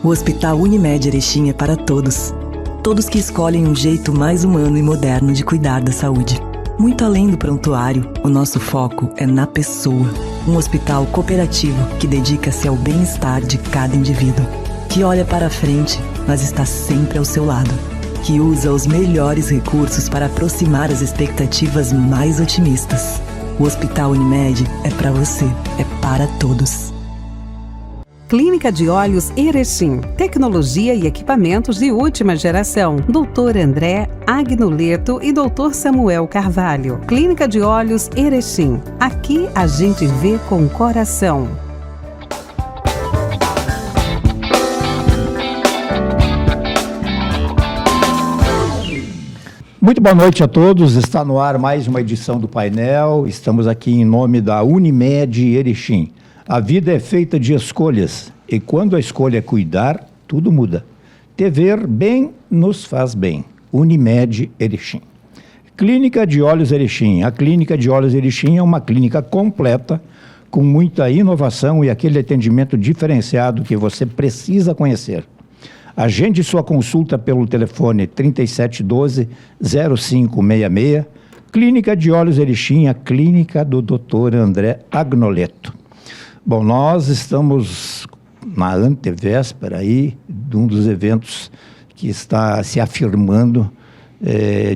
O Hospital Unimed Erechim é para todos. Todos que escolhem um jeito mais humano e moderno de cuidar da saúde. Muito além do prontuário, o nosso foco é na pessoa. Um hospital cooperativo que dedica-se ao bem-estar de cada indivíduo. Que olha para a frente, mas está sempre ao seu lado. Que usa os melhores recursos para aproximar as expectativas mais otimistas. O Hospital Unimed é para você, é para todos. Clínica de Olhos Erechim, tecnologia e equipamentos de última geração. Dr. André Agnoleto e Dr. Samuel Carvalho. Clínica de Olhos Erechim. Aqui a gente vê com o coração. Muito boa noite a todos, está no ar mais uma edição do painel. Estamos aqui em nome da Unimed Erechim. A vida é feita de escolhas e quando a escolha é cuidar, tudo muda. Te ver bem nos faz bem. Unimed Erechim. Clínica de Olhos Erechim. A Clínica de Olhos Erechim é uma clínica completa, com muita inovação e aquele atendimento diferenciado que você precisa conhecer. Agende sua consulta pelo telefone 3712-0566. Clínica de Olhos Erechim, a clínica do Dr. André Agnoleto. Bom, nós estamos na antevéspera aí de um dos eventos que está se afirmando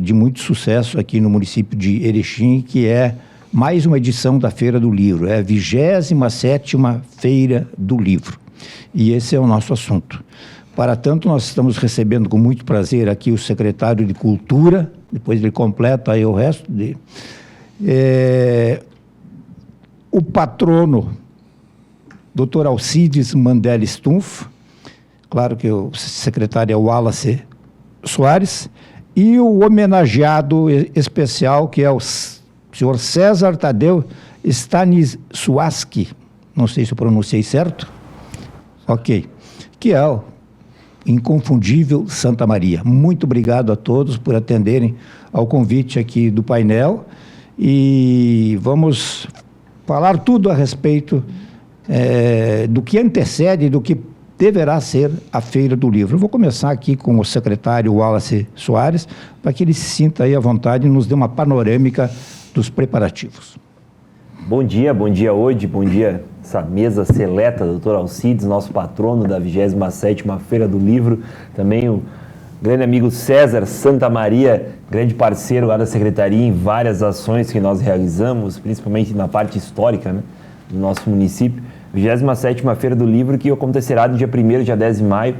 de muito sucesso aqui no município de Erechim, que é mais uma edição da Feira do Livro. É a 27ª Feira do Livro. E esse é o nosso assunto. Para tanto, nós estamos recebendo com muito prazer aqui o secretário de Cultura, depois ele completa aí o resto dele. O patrono, Dr. Alcides Mandel Stumpf, claro que o secretário é o Wallace Soares, e o homenageado especial, que é o senhor César Tadeu Stanisławski, não sei se eu pronunciei certo, ok, que é o inconfundível Santa Maria. Muito obrigado a todos por atenderem ao convite aqui do painel e vamos falar tudo a respeito do que antecede e do que deverá ser a Feira do Livro. Eu vou começar aqui com o secretário Wallace Soares, para que ele se sinta aí à vontade e nos dê uma panorâmica dos preparativos. Bom dia hoje, bom dia essa mesa seleta, doutor Alcides, nosso patrono da 27ª Feira do Livro, também o grande amigo César Santa Maria, grande parceiro lá da Secretaria em várias ações que nós realizamos, principalmente na parte histórica, né, do nosso município. 27ª Feira do Livro, que acontecerá no dia 1º, dia 10 de maio,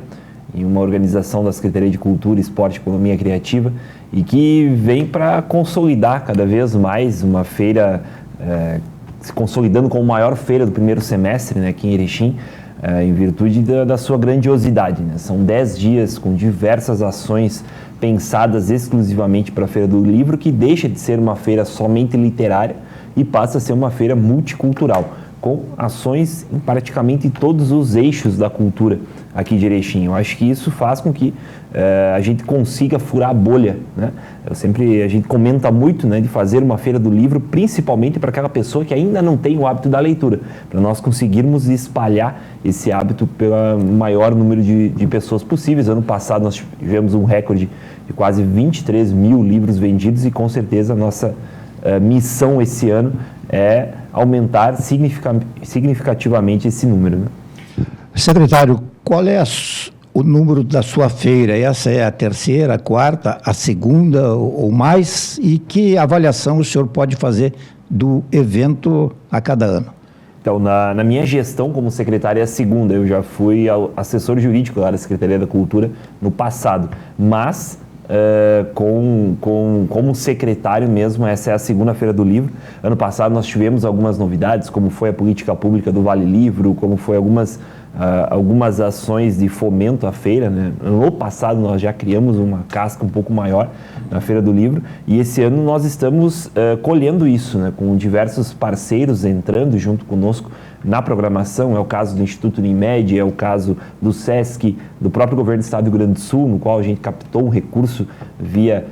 em uma organização da Secretaria de Cultura, Esporte e Economia Criativa, e que vem para consolidar cada vez mais uma feira, se consolidando como a maior feira do primeiro semestre, né, aqui em Erechim, em virtude da sua grandiosidade, né? São 10 dias com diversas ações pensadas exclusivamente para a Feira do Livro, que deixa de ser uma feira somente literária e passa a ser uma feira multicultural, com ações em praticamente todos os eixos da cultura aqui de Erechim. Eu acho que isso faz com que a gente consiga furar a bolha, né? A gente comenta muito, né, de fazer uma Feira do Livro, principalmente para aquela pessoa que ainda não tem o hábito da leitura, para nós conseguirmos espalhar esse hábito pelo maior número de pessoas possíveis. Ano passado nós tivemos um recorde de quase 23 mil livros vendidos e com certeza a nossa missão esse ano é aumentar significativamente esse número, né? Secretário, qual é o número da sua feira? Essa é a terceira, a quarta, a segunda ou mais? E que avaliação o senhor pode fazer do evento a cada ano? Então, na minha gestão como secretário é a segunda. Eu já fui assessor jurídico lá da Secretaria da Cultura no passado, mas como secretário mesmo, essa é a segunda Feira do Livro. Ano passado nós tivemos algumas novidades, como foi a política pública do Vale Livro, como foi algumas ações de fomento à feira, né? No passado nós já criamos uma casca um pouco maior na Feira do Livro e esse ano nós estamos colhendo isso, né? Com diversos parceiros entrando junto conosco na programação, é o caso do Instituto Unimed, é o caso do SESC, do próprio Governo do Estado do Rio Grande do Sul, no qual a gente captou um recurso via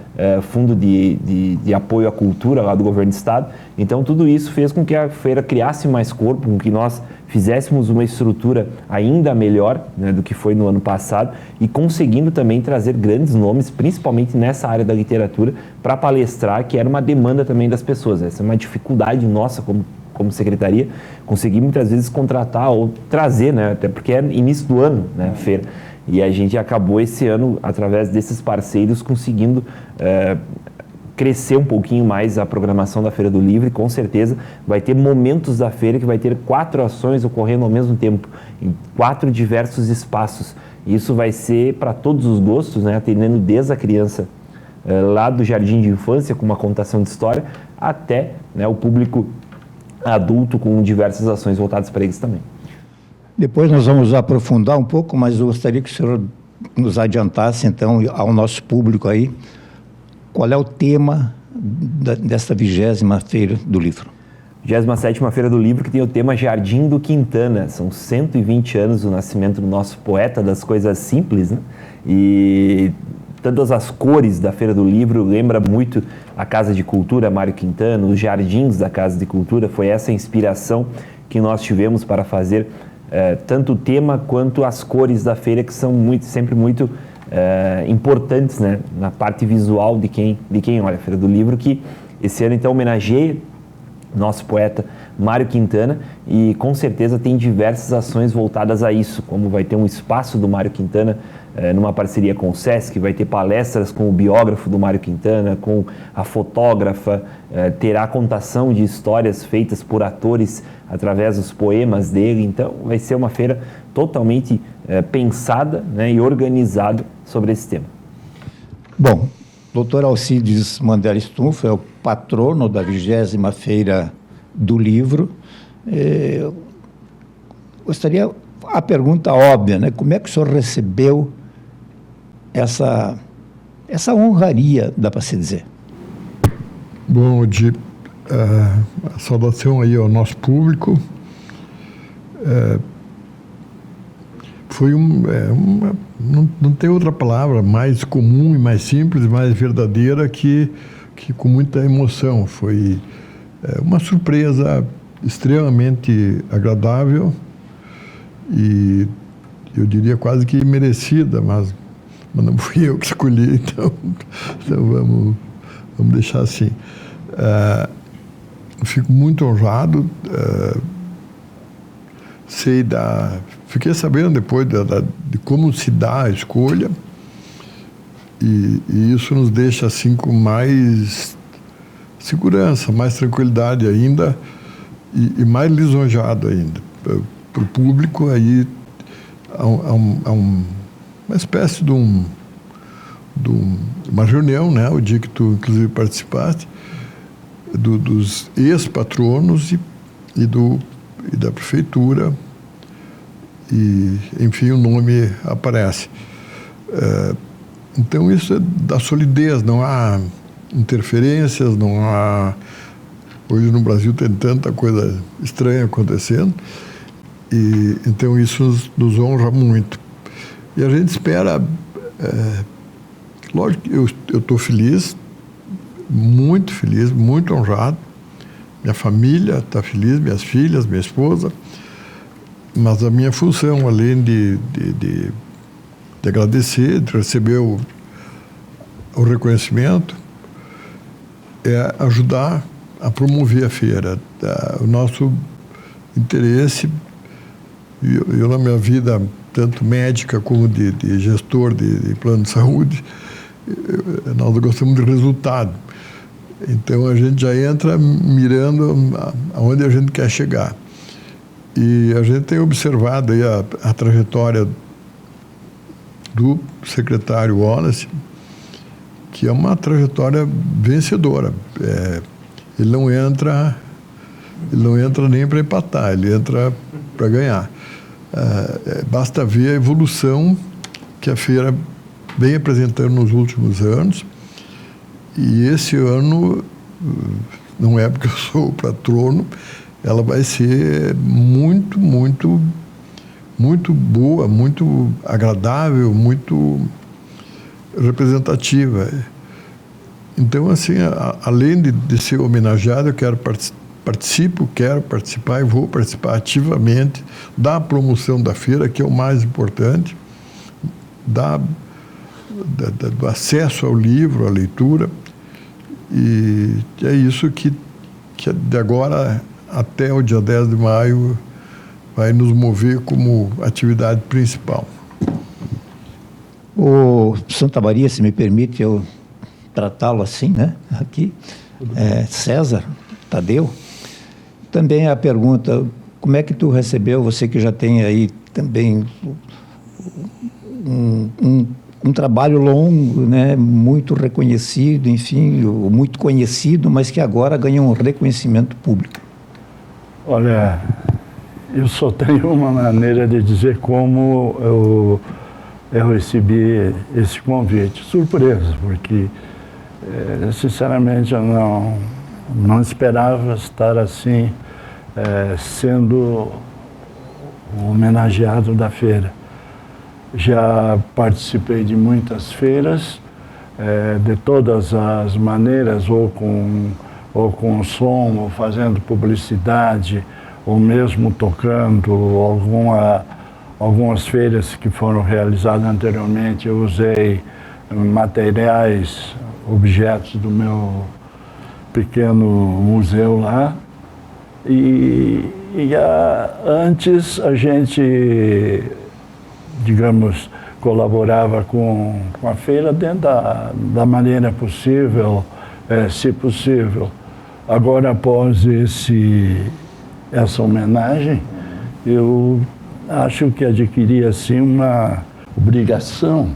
Fundo de Apoio à Cultura lá do Governo do Estado. Então tudo isso fez com que a feira criasse mais corpo, com que nós fizéssemos uma estrutura ainda melhor, né, do que foi no ano passado, e conseguindo também trazer grandes nomes, principalmente nessa área da literatura, para palestrar, que era uma demanda também das pessoas. Essa é uma dificuldade nossa como secretaria, conseguir muitas vezes contratar ou trazer, né, até porque é início do ano, né, a feira. E a gente acabou esse ano, através desses parceiros, conseguindo crescer um pouquinho mais a programação da Feira do Livro, e com certeza vai ter momentos da feira que vai ter 4 ações ocorrendo ao mesmo tempo, em 4 diversos espaços. Isso vai ser para todos os gostos, né, atendendo desde a criança lá do jardim de infância, com uma contação de história, até, né, o público adulto, com diversas ações voltadas para eles também. Depois nós vamos aprofundar um pouco, mas eu gostaria que o senhor nos adiantasse, então, ao nosso público aí, qual é o tema desta 20ª Feira do Livro? 27ª Feira do Livro, que tem o tema Jardim do Quintana. São 120 anos do nascimento do nosso poeta das coisas simples, né? E todas as cores da Feira do Livro lembra muito a Casa de Cultura Mário Quintana, os jardins da Casa de Cultura. Foi essa inspiração que nós tivemos para fazer tanto o tema quanto as cores da feira, que são sempre muito importantes, né, na parte visual de quem olha a Feira do Livro, que esse ano então homenageia nosso poeta Mário Quintana, e com certeza tem diversas ações voltadas a isso, como vai ter um espaço do Mário Quintana numa parceria com o SESC, vai ter palestras com o biógrafo do Mário Quintana, com a fotógrafa, terá contação de histórias feitas por atores através dos poemas dele. Então vai ser uma feira totalmente pensada, né, e organizada sobre esse tema. Bom, Dr. Alcides Mandela Stumpf é o patrono da 20ª Feira do Livro. Gostaria, a pergunta óbvia, né? Como é que o senhor recebeu essa honraria, dá para se dizer? Bom, a saudação aí ao nosso público. Foi não tem outra palavra mais comum e mais simples, mais verdadeira que com muita emoção. Foi uma surpresa extremamente agradável e eu diria quase que merecida, mas não fui eu que escolhi, então vamos deixar assim. Fico muito honrado. Fiquei sabendo depois de como se dá a escolha, e isso nos deixa assim com mais segurança, mais tranquilidade ainda, e mais lisonjeado ainda. Para o público, aí há uma espécie de uma reunião, né, o dia que tu inclusive participaste, dos ex-patronos e da prefeitura, e enfim o nome aparece. Então isso é da solidez, não há interferências, não há... Hoje no Brasil tem tanta coisa estranha acontecendo, e então isso nos honra muito. E a gente espera, lógico que eu estou feliz, muito honrado. Minha família está feliz, minhas filhas, minha esposa, mas a minha função, além de agradecer, de receber o reconhecimento, é ajudar a promover a feira. O nosso interesse, eu na minha vida, tanto médica como de gestor de plano de saúde, nós gostamos de resultado. Então a gente já entra mirando aonde a gente quer chegar. E a gente tem observado aí a trajetória do secretário Wallace, que é uma trajetória vencedora. Ele não entra nem para empatar, ele entra para ganhar. Basta ver a evolução que a feira vem apresentando nos últimos anos. E esse ano, não é porque eu sou o patrono, ela vai ser muito, muito, muito boa, muito agradável, muito representativa. Então, assim, além de ser homenageado, eu quero quero participar e vou participar ativamente da promoção da feira, que é o mais importante, do acesso ao livro, à leitura, e é isso que de agora até o dia 10 de maio vai nos mover como atividade principal. O Santa Maria, se me permite eu tratá-lo assim, né? Aqui, César Tadeu. Também a pergunta, como é que tu recebeu, você que já tem aí também um trabalho longo, né? Muito reconhecido, enfim, muito conhecido, mas que agora ganha um reconhecimento público? Olha, eu só tenho uma maneira de dizer como eu recebi esse convite. Surpresa, porque, sinceramente, eu não esperava estar assim, sendo homenageado da feira. Já participei de muitas feiras, de todas as maneiras, ou com som, ou fazendo publicidade, ou mesmo tocando algumas feiras que foram realizadas anteriormente. Eu usei materiais, objetos do meu pequeno museu lá. Antes a gente, digamos, colaborava com a feira dentro da maneira possível, se possível. Agora, após essa homenagem, eu acho que adquiri assim uma obrigação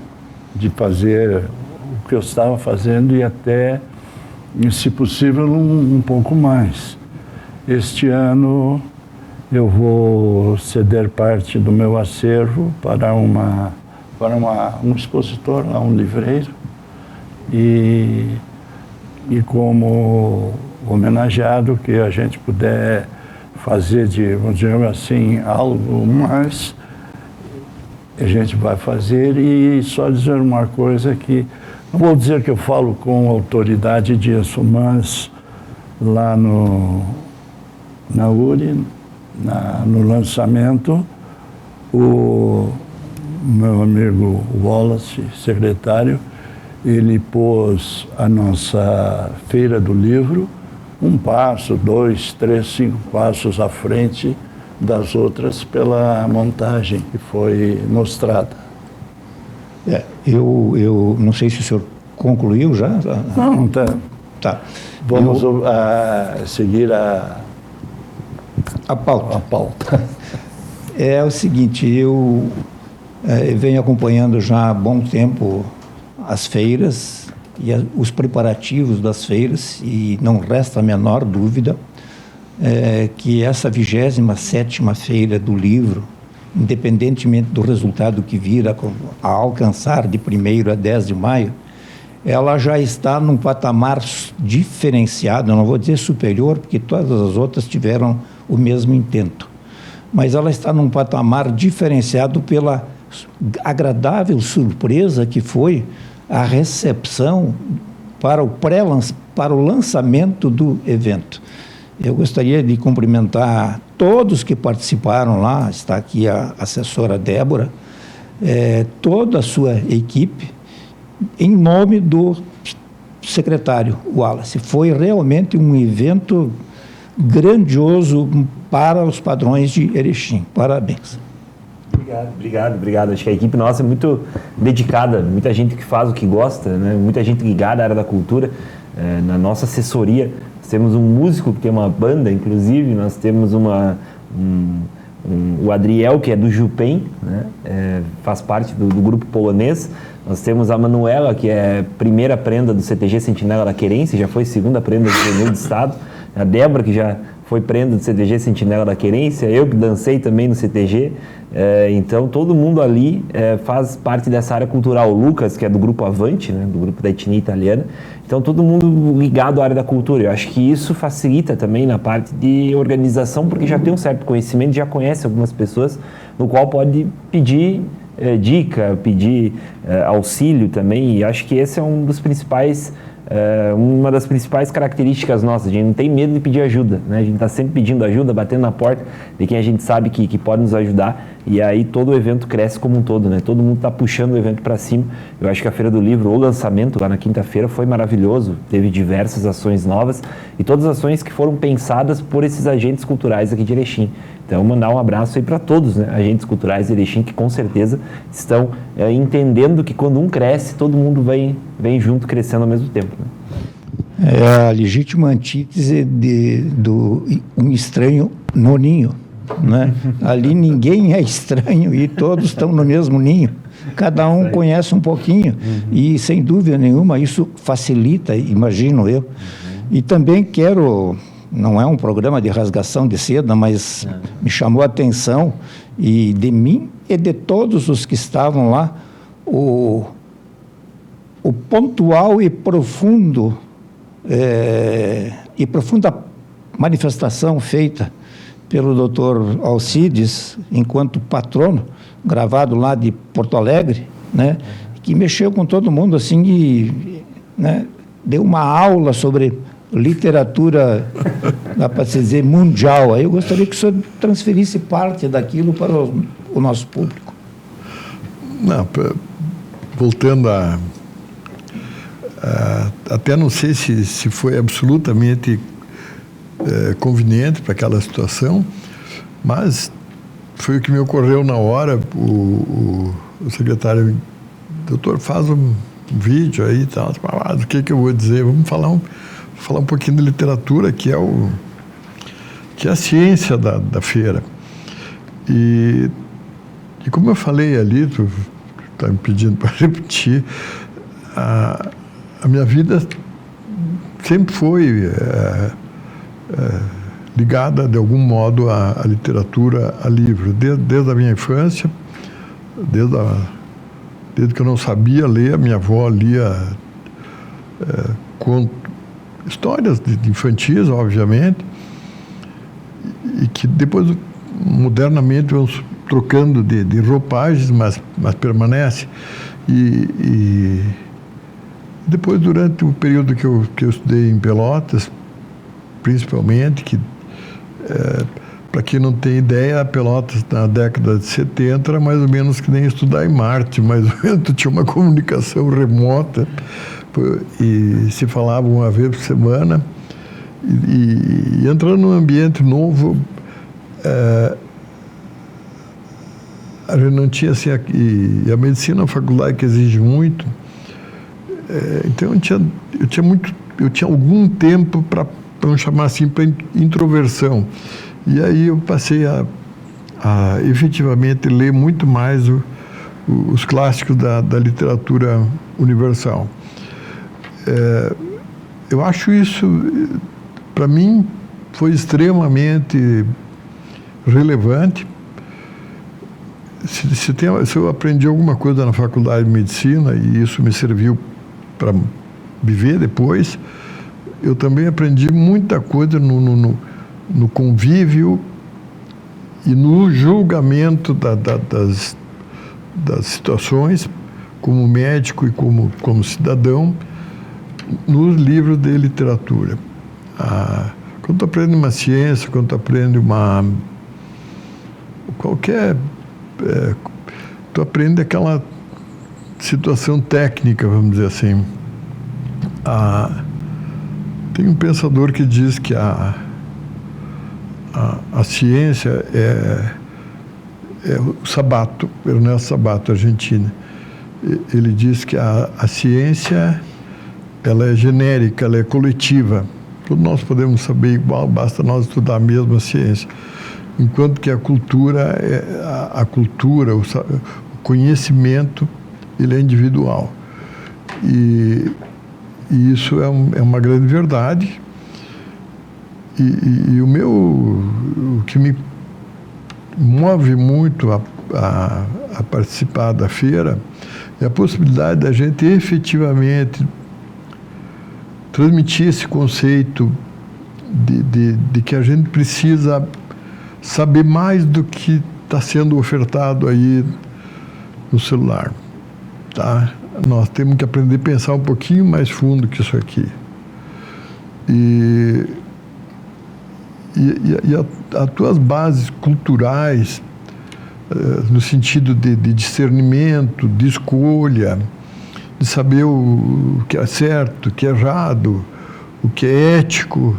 de fazer o que eu estava fazendo e até, se possível, um pouco mais. Este ano eu vou ceder parte do meu acervo para um expositor, um livreiro, e como homenageado, que a gente puder fazer vamos dizer assim, algo mais, a gente vai fazer. E só dizer uma coisa que, não vou dizer que eu falo com autoridade disso, mas lá na URI, no lançamento, o meu amigo Wallace, secretário, ele pôs a nossa Feira do Livro 1 passo, 2, 3, 5 passos à frente das outras pela montagem que foi mostrada. Eu não sei se o senhor concluiu já? Não, tá. Tá. Vamos seguir a pauta. É o seguinte, eu venho acompanhando já há bom tempo as feiras e os preparativos das feiras, e não resta a menor dúvida que essa 27ª Feira do Livro, independentemente do resultado que vir a alcançar de 1º a 10 de maio, ela já está num patamar diferenciado, eu não vou dizer superior, porque todas as outras tiveram o mesmo intento, mas ela está num patamar diferenciado pela agradável surpresa que foi a recepção para o lançamento do evento. Eu gostaria de cumprimentar todos que participaram lá, está aqui a assessora Débora, toda a sua equipe, em nome do secretário Wallace. Foi realmente um evento grandioso para os padrões de Erechim. Parabéns. Obrigado. Acho que a equipe nossa é muito dedicada, muita gente que faz o que gosta, né? Muita gente ligada à área da cultura. Na nossa assessoria, nós temos um músico que tem uma banda, inclusive, nós temos o Adriel, que é do Jupen, né? Faz parte do grupo polonês. Nós temos a Manuela, que é primeira prenda do CTG Sentinela da Querência, já foi segunda prenda do Prêmio do Estado. A Débora, que já foi prenda do CTG Sentinela da Querência, eu que dancei também no CTG, então todo mundo ali faz parte dessa área cultural. O Lucas, que é do Grupo Avante, né, do grupo da etnia italiana, então todo mundo ligado à área da cultura. Eu acho que isso facilita também na parte de organização, porque já tem um certo conhecimento, já conhece algumas pessoas, no qual pode pedir dica, pedir auxílio também, e acho que esse é um dos principais... uma das principais características nossas. A gente não tem medo de pedir ajuda, né? A gente está sempre pedindo ajuda, batendo na porta de quem a gente sabe que pode nos ajudar, e aí todo o evento cresce como um todo, né? Todo mundo está puxando o evento para cima. Eu acho que a Feira do Livro, o lançamento lá na quinta-feira foi maravilhoso, teve diversas ações novas e todas as ações que foram pensadas por esses agentes culturais aqui de Erechim. Então, mandar um abraço aí para todos, né, agentes culturais de Erechim, que com certeza estão entendendo que quando um cresce, todo mundo vem junto crescendo ao mesmo tempo. Né? É a legítima antítese do um estranho no ninho. Né? Ali ninguém é estranho e todos estão no mesmo ninho. Cada um conhece um pouquinho e, sem dúvida nenhuma, isso facilita, imagino eu. E também quero... Não é um programa de rasgação de seda, mas me chamou a atenção, e de mim e de todos os que estavam lá, o pontual e profunda manifestação feita pelo Dr. Alcides, enquanto patrono, gravado lá de Porto Alegre, né, que mexeu com todo mundo assim, e, né, deu uma aula sobre literatura, dá para se dizer, mundial. Aí eu gostaria que o senhor transferisse parte daquilo para o nosso público. Não, voltando até não sei se foi absolutamente conveniente para aquela situação, mas foi o que me ocorreu na hora. O secretário, doutor, faz um vídeo aí e tal, do que eu vou dizer? Vamos falar um pouquinho de literatura, que é a ciência da feira. E como eu falei ali, tu está me pedindo para repetir, a minha vida sempre foi ligada, de algum modo, à literatura, a livro. Desde a minha infância, desde que eu não sabia ler, a minha avó lia histórias de infantis, obviamente, e que depois, modernamente, vamos trocando de roupagens, mas permanece. E depois, durante o período que eu estudei em Pelotas, principalmente, que, para quem não tem ideia, Pelotas, na década de 70, era mais ou menos que nem estudar em Marte, mais ou menos, tinha uma comunicação remota, e se falava uma vez por semana, e entrando num ambiente novo, a gente não tinha assim, e a medicina é uma faculdade que exige muito, então eu tinha algum tempo para, vamos chamar assim, para introversão, e aí eu passei a efetivamente ler muito mais os clássicos da literatura universal. Eu acho isso, para mim, foi extremamente relevante. Se eu aprendi alguma coisa na faculdade de medicina, e isso me serviu para viver depois, eu também aprendi muita coisa no convívio e no julgamento das situações, como médico e como cidadão, nos livros de literatura. Quando tu aprende uma ciência, quando tu aprende tu aprende aquela situação técnica, vamos dizer assim. Tem um pensador que diz que a ciência é o Sabato, Ernesto Sabato, argentino. Ele diz que a ciência, ela é genérica, ela é coletiva. Todos nós podemos saber igual, basta nós estudar a mesma ciência. Enquanto que a cultura, o conhecimento, ele é individual. E isso é uma grande verdade. o que me move muito a participar da feira é a possibilidade da gente efetivamente transmitir esse conceito de que a gente precisa saber mais do que está sendo ofertado aí no celular, tá? Nós temos que aprender a pensar um pouquinho mais fundo que isso aqui. E as tuas bases culturais, no sentido de discernimento, de escolha, de saber o que é certo, o que é errado, o que é ético,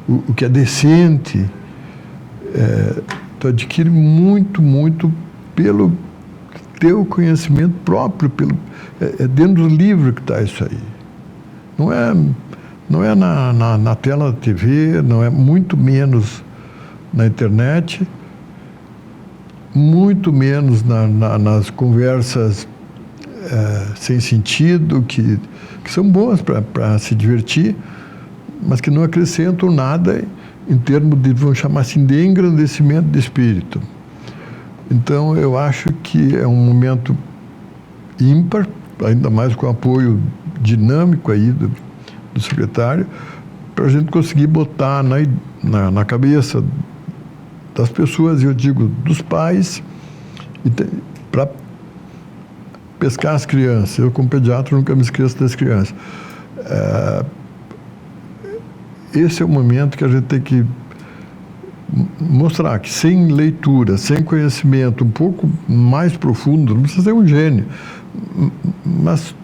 o que é decente, tu adquire muito pelo teu conhecimento próprio, é dentro do livro que está isso aí. Não é na tela da TV, não é muito menos na internet, muito menos nas conversas sem sentido, que são boas para se divertir, mas que não acrescentam nada em termos de, vamos chamar assim, de engrandecimento de espírito. Então, eu acho que é um momento ímpar, ainda mais com o apoio dinâmico aí do secretário, para a gente conseguir botar na cabeça das pessoas, eu digo, dos pais, para pescar as crianças. Eu, como pediatra, nunca me esqueço das crianças. Esse é o momento que a gente tem que mostrar que sem leitura, sem conhecimento um pouco mais profundo, não precisa ser um gênio, mas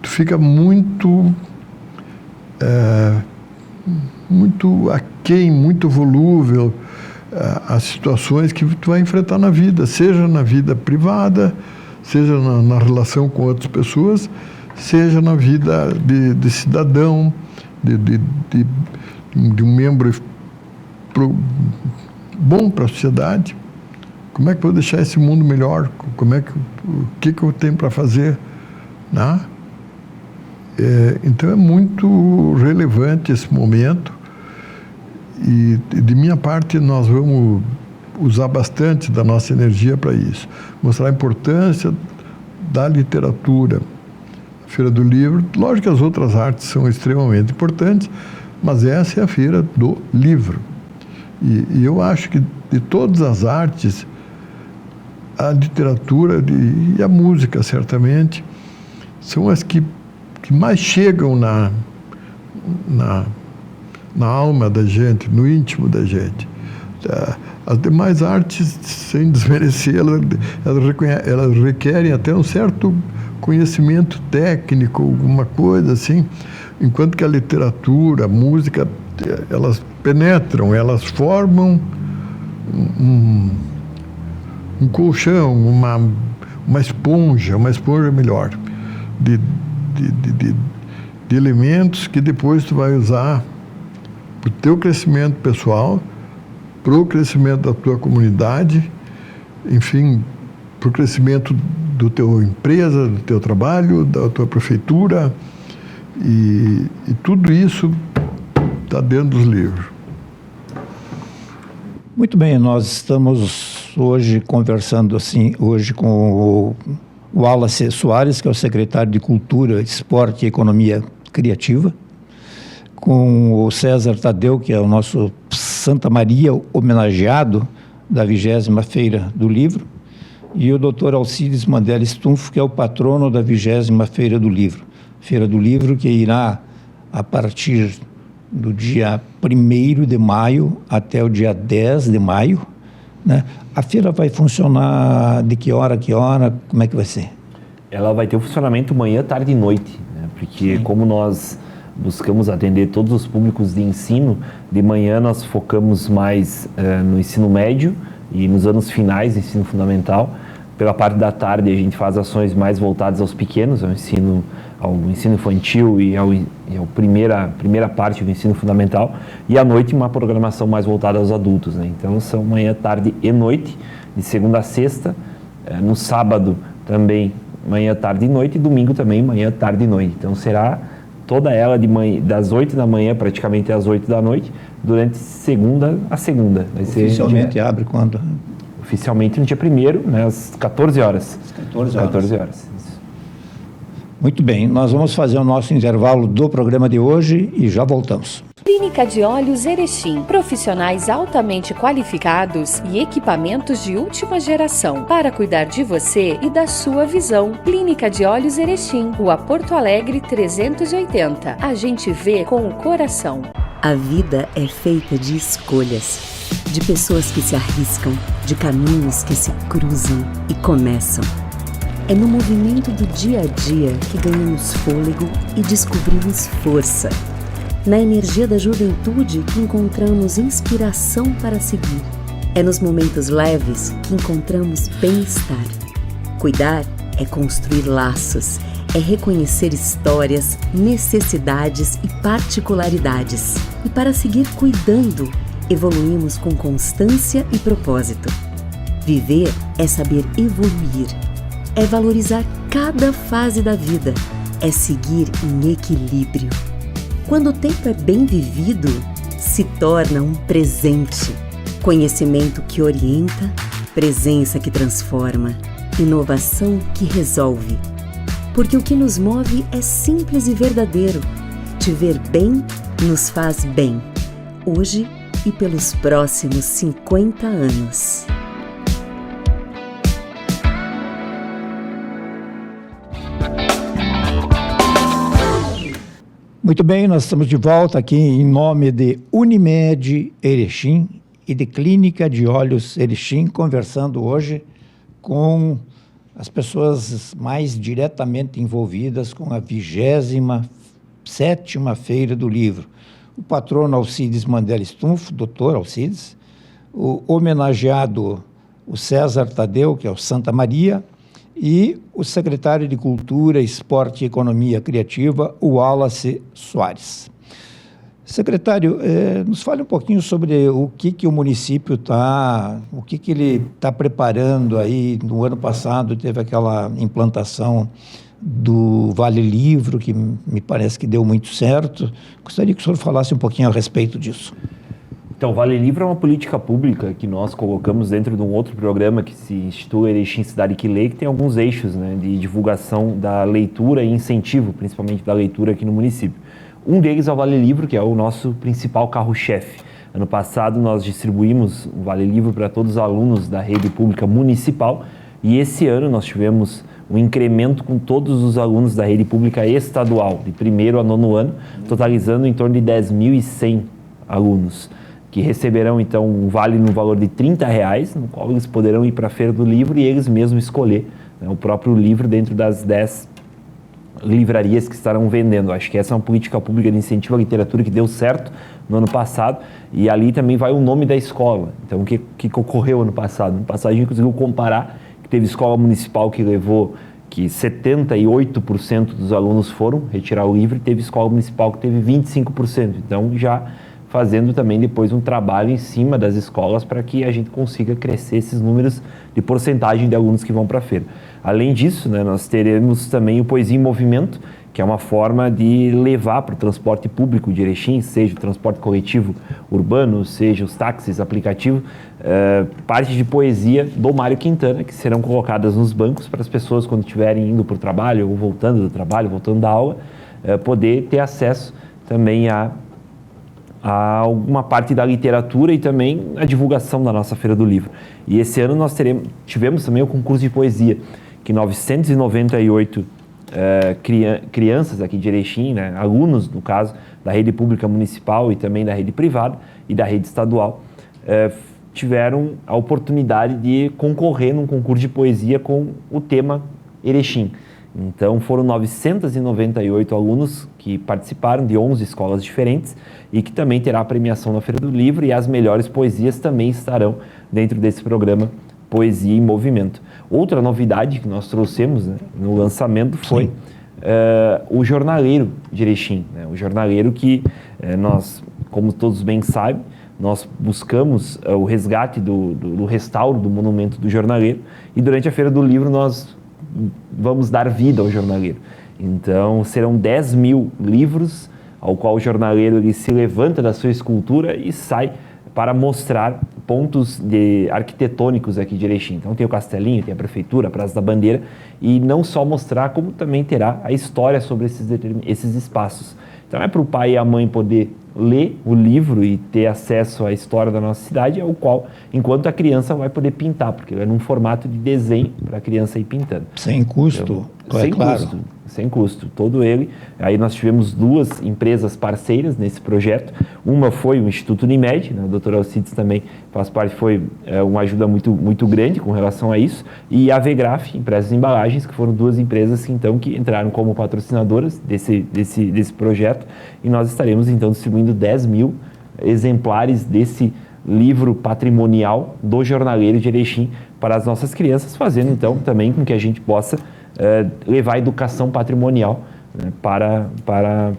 tu fica muito aquém, muito volúvel às situações que tu vai enfrentar na vida, seja na vida privada, seja na relação com outras pessoas, seja na vida de cidadão, de um membro bom para a sociedade. Como é que eu vou deixar esse mundo melhor? O que eu tenho para fazer? Né? Então é muito relevante esse momento e de minha parte nós vamos usar bastante da nossa energia para isso. Mostrar a importância da literatura. A Feira do Livro, lógico que as outras artes são extremamente importantes, mas essa é a Feira do Livro. E eu acho que de todas as artes, a literatura e a música, certamente, são as que mais chegam na alma da gente, no íntimo da gente. As demais artes, sem desmerecer, elas requerem até um certo conhecimento técnico, alguma coisa assim, enquanto que a literatura, a música, elas penetram, elas formam um colchão, uma esponja melhor, de elementos que depois tu vai usar para o teu crescimento pessoal, para o crescimento da tua comunidade, enfim, para o crescimento do teu empresa, do teu trabalho, da tua prefeitura, e tudo isso está dentro dos livros. Muito bem, nós estamos hoje conversando hoje com o Wallace Soares, que é o secretário de Cultura, Esporte e Economia Criativa, com o César Tadeu, que é o nosso Santa Maria homenageado da 20ª Feira do Livro, e o Dr. Alcides Mandela Stumpf, que é o patrono da 20ª Feira do Livro. Feira do Livro que irá a partir do dia 1º de maio até o dia 10 de maio, né? A feira vai funcionar de que hora a que hora? Como é que vai ser? Ela vai ter um funcionamento manhã, tarde e noite, né? Porque como nós buscamos atender todos os públicos de ensino, de manhã nós focamos mais no ensino médio e nos anos finais do ensino fundamental. Pela parte da tarde a gente faz ações mais voltadas aos pequenos, ao ensino infantil e à primeira parte do ensino fundamental, e à noite uma programação mais voltada aos adultos, né? Então são manhã, tarde e noite, de segunda a sexta, no sábado também manhã, tarde e noite, e domingo também manhã, tarde e noite. Então será toda ela das 8 da manhã praticamente às 8 da noite, durante segunda a segunda. Oficialmente abre quando? Oficialmente no dia 1º, né, às 14 horas. Às 14 horas. 14 horas. Isso. Muito bem, nós vamos fazer o nosso intervalo do programa de hoje e já voltamos. Clínica de Olhos Erechim, profissionais altamente qualificados e equipamentos de última geração para cuidar de você e da sua visão. Clínica de Olhos Erechim, Rua Porto Alegre 380. A gente vê com o coração. A vida é feita de escolhas, de pessoas que se arriscam, de caminhos que se cruzam e começam. É no movimento do dia a dia que ganhamos fôlego e descobrimos força. Na energia da juventude que encontramos inspiração para seguir. É nos momentos leves que encontramos bem-estar. Cuidar é construir laços, é reconhecer histórias, necessidades e particularidades. E para seguir cuidando, evoluímos com constância e propósito. Viver é saber evoluir, é valorizar cada fase da vida, é seguir em equilíbrio. Quando o tempo é bem vivido, se torna um presente. Conhecimento que orienta, presença que transforma, inovação que resolve. Porque o que nos move é simples e verdadeiro. Te ver bem nos faz bem, hoje e pelos próximos 50 anos. Muito bem, nós estamos de volta aqui em nome de Unimed Erechim e de Clínica de Olhos Erechim, conversando hoje com as pessoas mais diretamente envolvidas com a 27ª Feira do Livro. O patrono Alcides Mandela Stumpf, doutor Alcides, o homenageado, o César Tadeu, que é o Santa Maria, e o secretário de Cultura, Esporte e Economia Criativa, o Wallace Soares. Secretário, nos fale um pouquinho sobre o que o município está, o que ele está preparando aí. No ano passado teve aquela implantação do Vale Livro, que me parece que deu muito certo. Gostaria que o senhor falasse um pouquinho a respeito disso. Então, o Vale Livro é uma política pública que nós colocamos dentro de um outro programa que se intitula Erechim Cidade que Lê, que tem alguns eixos, né, de divulgação da leitura e incentivo, principalmente da leitura aqui no município. Um deles é o Vale Livro, que é o nosso principal carro-chefe. Ano passado nós distribuímos o Vale Livro para todos os alunos da rede pública municipal e esse ano nós tivemos um incremento com todos os alunos da rede pública estadual, de 1º a 9º ano, totalizando em torno de 10.100 alunos, que receberão então um vale no valor de R$30, no qual eles poderão ir para a Feira do Livro e eles mesmos escolher, né, o próprio livro dentro das 10 livrarias que estarão vendendo. Acho que essa é uma política pública de incentivo à literatura que deu certo no ano passado e ali também vai o nome da escola. Então, o que ocorreu ano passado? No passado a gente conseguiu comparar que teve escola municipal que levou que 78% dos alunos foram retirar o livro e teve escola municipal que teve 25%. Então, já fazendo também depois um trabalho em cima das escolas para que a gente consiga crescer esses números de porcentagem de alunos que vão para a feira. Além disso, né, nós teremos também o Poesia em Movimento, que é uma forma de levar para o transporte público de Erechim, seja o transporte coletivo urbano, seja os táxis, aplicativo, parte de poesia do Mário Quintana, que serão colocadas nos bancos para as pessoas quando estiverem indo para o trabalho ou voltando do trabalho, voltando da aula, poder ter acesso também a alguma parte da literatura e também a divulgação da nossa Feira do Livro. E esse ano nós tivemos também o concurso de poesia, que 998 crianças aqui de Erechim, né, alunos, no caso, da rede pública municipal e também da rede privada e da rede estadual, tiveram a oportunidade de concorrer num concurso de poesia com o tema Erechim. Então, foram 998 alunos que participaram de 11 escolas diferentes e que também terá a premiação na Feira do Livro e as melhores poesias também estarão dentro desse programa Poesia em Movimento. Outra novidade que nós trouxemos, né, no lançamento foi o Jornaleiro de Erechim, né, o Jornaleiro que nós, como todos bem sabem, nós buscamos o resgate do restauro do monumento do Jornaleiro e durante a Feira do Livro nós vamos dar vida ao jornaleiro. Então, serão 10 mil livros, ao qual o jornaleiro ele se levanta da sua escultura e sai para mostrar pontos arquitetônicos aqui de Erechim. Então tem o Castelinho, tem a Prefeitura, a Praça da Bandeira, e não só mostrar, como também terá a história sobre esses espaços. Então é para o pai e a mãe poder ler o livro e ter acesso à história da nossa cidade, ao qual, enquanto a criança vai poder pintar, porque ele é num formato de desenho para a criança ir pintando. Sem custo, então, sem claro. custo. Sem custo, todo ele. Aí nós tivemos 2 empresas parceiras nesse projeto. Uma foi o Instituto Unimed, né? O Dr. Alcides também faz parte, foi uma ajuda muito grande com relação a isso. E a Vegraf, Impressos e Embalagens, que foram 2 empresas que entraram como patrocinadoras desse projeto. E nós estaremos então distribuindo 10 mil exemplares desse livro patrimonial do Jornaleiro de Erechim para as nossas crianças, fazendo então também com que a gente possa levar a educação patrimonial, né, para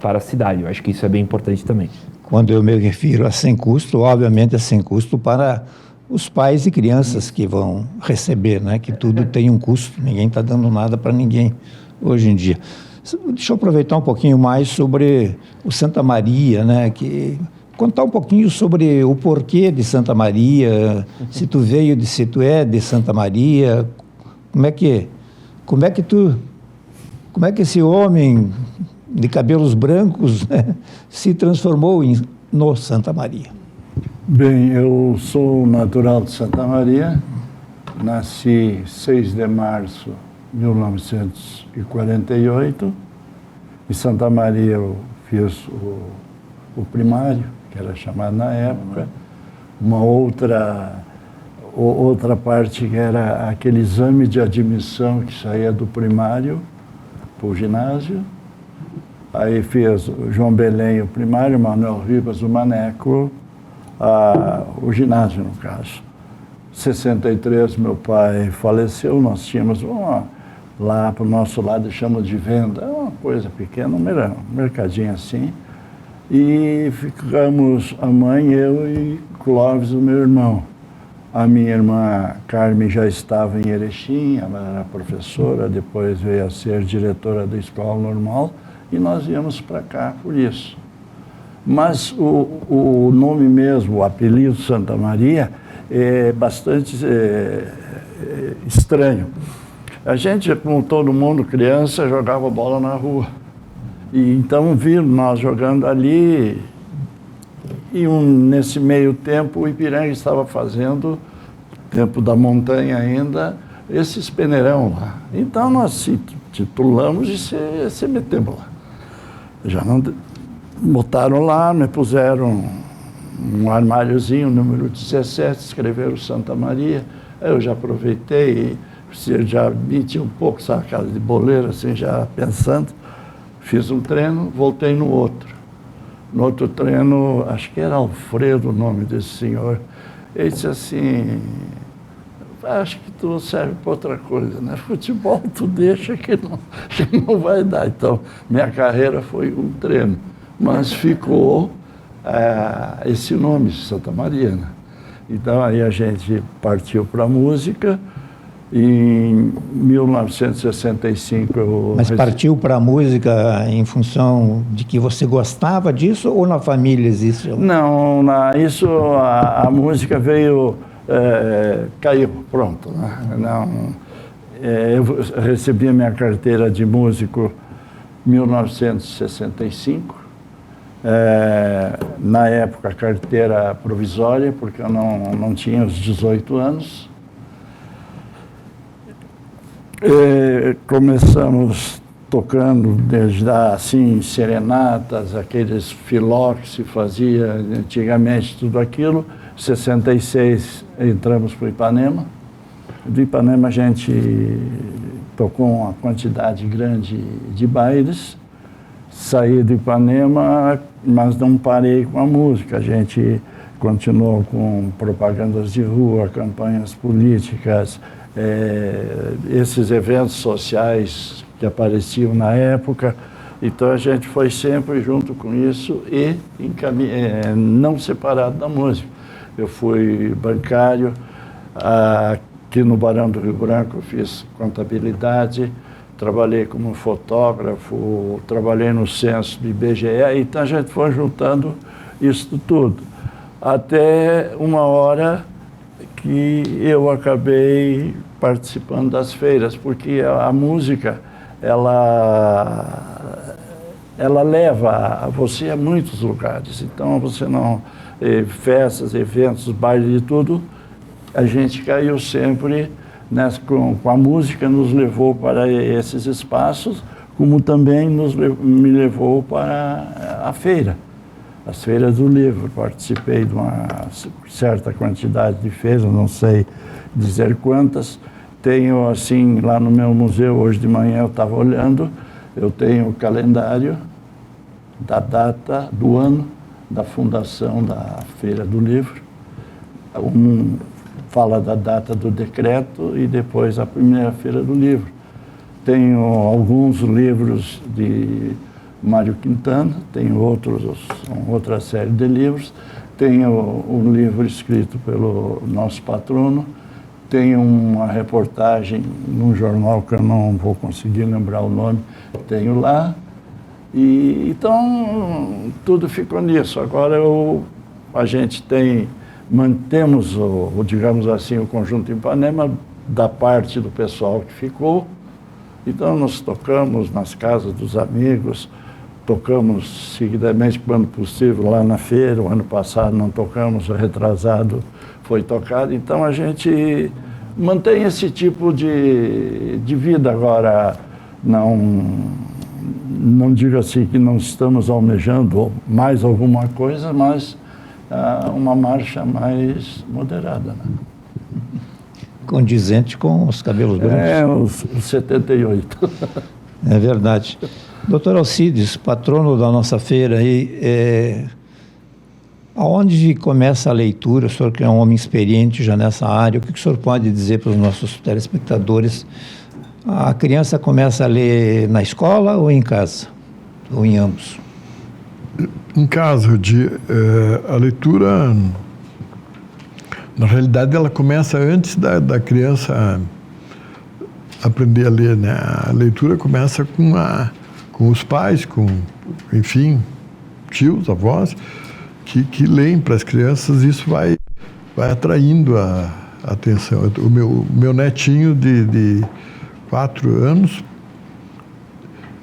a cidade. Eu acho que isso é bem importante também. Quando eu me refiro a sem custo, obviamente é sem custo para os pais e crianças que vão receber, né? Que tudo tem um custo, ninguém está dando nada para ninguém hoje em dia. Deixa eu aproveitar um pouquinho mais sobre o Santa Maria, né? Contar um pouquinho sobre o porquê de Santa Maria, se tu é de Santa Maria, como é que esse homem de cabelos brancos, né, se transformou no Santa Maria? Bem, eu sou natural de Santa Maria, nasci 6 de março de 1948. Em Santa Maria eu fiz o primário, que era chamado na época, uma outra parte que era aquele exame de admissão que saía do primário para o ginásio. Aí fiz o João Belém o primário, Manuel Ribas o Maneco, o ginásio no caso. Em 63 meu pai faleceu, nós tínhamos lá para o nosso lado, chamamos de venda, uma coisa pequena, um mercadinho assim. E ficamos, a mãe, eu e Clóvis, o meu irmão. A minha irmã Carmen já estava em Erechim, ela era professora, depois veio a ser diretora da escola normal, e nós íamos para cá por isso. Mas o nome mesmo, o apelido Santa Maria, é bastante estranho. A gente, como todo mundo, criança, jogava bola na rua. E então viram nós jogando ali, e nesse meio tempo o Ipiranga estava fazendo, tempo da montanha ainda, esses peneirão lá. Então nós se titulamos e se metemos lá. Já não botaram lá, me puseram um armáriozinho, número 17, escreveram Santa Maria. Eu já aproveitei, já meti um pouco, sabe, casa de boleiro, assim, já pensando. Fiz um treino, voltei no outro. No outro treino, acho que era Alfredo o nome desse senhor. Ele disse assim, acho que tu serve para outra coisa, né? Futebol tu deixa que não vai dar. Então, minha carreira foi um treino. Mas ficou esse nome, Santa Maria, né? Então, aí a gente partiu para a música. Em 1965 eu... Mas partiu para a música em função de que você gostava disso ou na família existe? Não, a música veio, caiu, pronto. Né? Não, eu recebi a minha carteira de músico em 1965. Na época, carteira provisória, porque eu não tinha os 18 anos. Começamos tocando desde assim, serenatas, aqueles filó que se fazia antigamente, tudo aquilo. Em 66 entramos para o Ipanema. Do Ipanema a gente tocou uma quantidade grande de bailes. Saí do Ipanema, mas não parei com a música. A gente continuou com propagandas de rua, campanhas políticas, esses eventos sociais que apareciam na época. Então a gente foi sempre junto com isso e não separado da música. Eu fui bancário, aqui no Barão do Rio Branco eu fiz contabilidade, trabalhei como fotógrafo, trabalhei no censo do IBGE, então a gente foi juntando isso tudo. Até uma hora que eu acabei participando das feiras, porque a música, ela leva você a muitos lugares. Então, você não... festas, eventos, bailes e tudo, a gente caiu sempre com a música, nos levou para esses espaços, como também me levou para a feira, as feiras do livro. Participei de uma certa quantidade de feiras, não sei dizer quantas. Tenho, assim, lá no meu museu, hoje de manhã eu estava olhando, eu tenho o calendário da data do ano da fundação da Feira do Livro. Fala da data do decreto e depois a primeira Feira do Livro. Tenho alguns livros de Mário Quintana, tenho outra série de livros, tenho um livro escrito pelo nosso patrono, tenho uma reportagem num jornal que eu não vou conseguir lembrar o nome, tenho lá. E então tudo ficou nisso. Agora a gente mantemos digamos assim, o Conjunto Ipanema da parte do pessoal que ficou. Então nós tocamos nas casas dos amigos, tocamos seguidamente quando possível lá na feira. O ano passado não tocamos, o retrasado foi tocado. Então a gente mantém esse tipo de vida. Agora não digo assim que não estamos almejando mais alguma coisa, mas uma marcha mais moderada, né? Condizente com os cabelos brancos. Os 78. É verdade. Doutor Alcides, patrono da nossa feira aí, aonde começa a leitura? O senhor que é um homem experiente já nessa área, o que o senhor pode dizer para os nossos telespectadores? A criança começa a ler na escola ou em casa? Ou em ambos? Em casa, a leitura, na realidade, ela começa antes da criança aprender a ler, né? A leitura começa com os pais, enfim, tios, avós, que leem para as crianças. Isso vai atraindo a atenção. O meu netinho de 4 anos,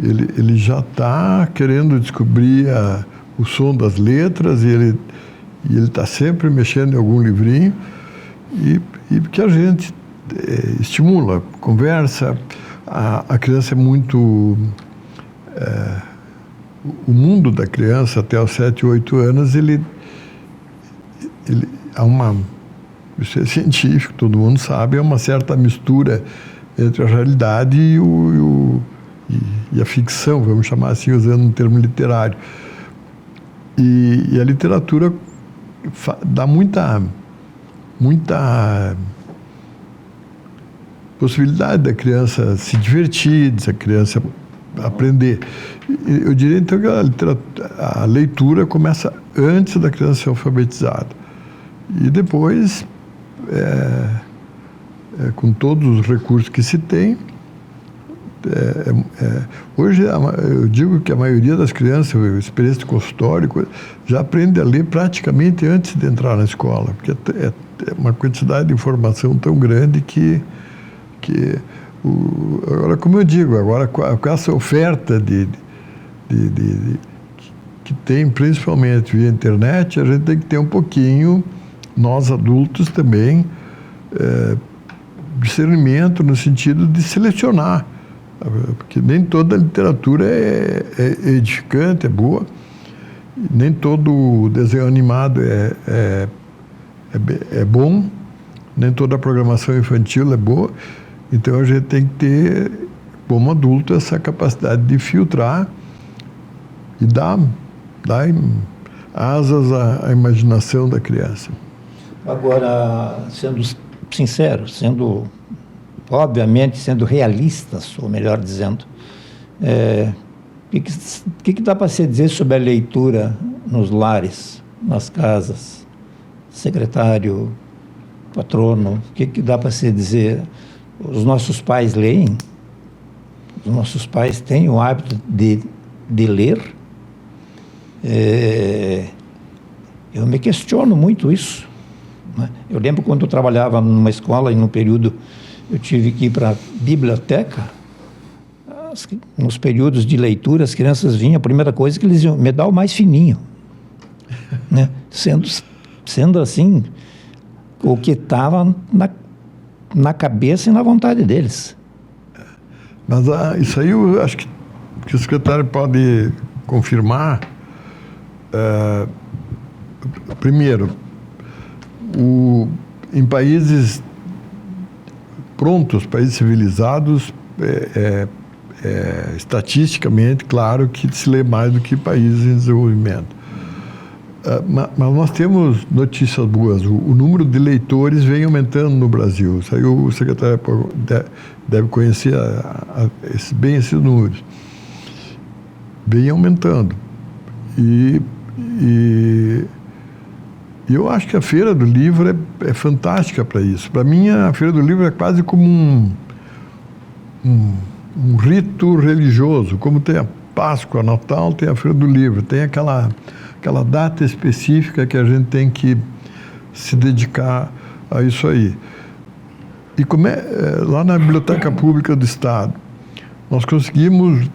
ele já está querendo descobrir o som das letras, e ele está sempre mexendo em algum livrinho, e porque a gente estimula, conversa. A criança é muito... o mundo da criança até os 7, 8 anos, ele há isso é científico, todo mundo sabe, é uma certa mistura entre a realidade e a ficção, vamos chamar assim, usando um termo literário. E a literatura dá muita possibilidade da criança se divertir, da criança aprender. Eu diria, então, que a leitura começa antes da criança ser alfabetizada. E depois, com todos os recursos que se tem, hoje eu digo que a maioria das crianças, experiência de consultório, já aprende a ler praticamente antes de entrar na escola, porque é uma quantidade de informação tão grande que agora, como eu digo, agora com essa oferta que tem principalmente via internet, a gente tem que ter um pouquinho, nós adultos também, discernimento no sentido de selecionar, porque nem toda literatura é edificante, é boa, nem todo desenho animado é bom, nem toda programação infantil é boa. Então a gente tem que ter, como adulto, essa capacidade de filtrar e dar asas à imaginação da criança. Agora, sendo sinceros, obviamente sendo realistas, ou melhor dizendo, o que dá para se dizer sobre a leitura nos lares, nas casas? Secretário, patrono, o que dá para se dizer? Os nossos pais leem? os nossos pais têm o hábito de ler. Eu me questiono muito isso, né? Eu lembro quando eu trabalhava numa escola e num período eu tive que ir para a biblioteca. Nos períodos de leitura, as crianças vinham, a primeira coisa que eles iam me dar o mais fininho, né? Sendo assim, o que estava na cabeça e na vontade deles. Mas isso aí eu acho que o secretário pode confirmar. Primeiro, em países prontos, países civilizados, estatisticamente, claro que se lê mais do que países em desenvolvimento. Mas nós temos notícias boas. O número de leitores vem aumentando no Brasil. Isso aí o secretário deve conhecer bem esses números. Vem aumentando. E eu acho que a Feira do Livro é fantástica para isso. Para mim, a Feira do Livro é quase como um rito religioso. Como tem a Páscoa, Natal, tem a Feira do Livro. Tem aquela data específica que a gente tem que se dedicar a isso aí. E lá na Biblioteca Pública do Estado, nós conseguimos,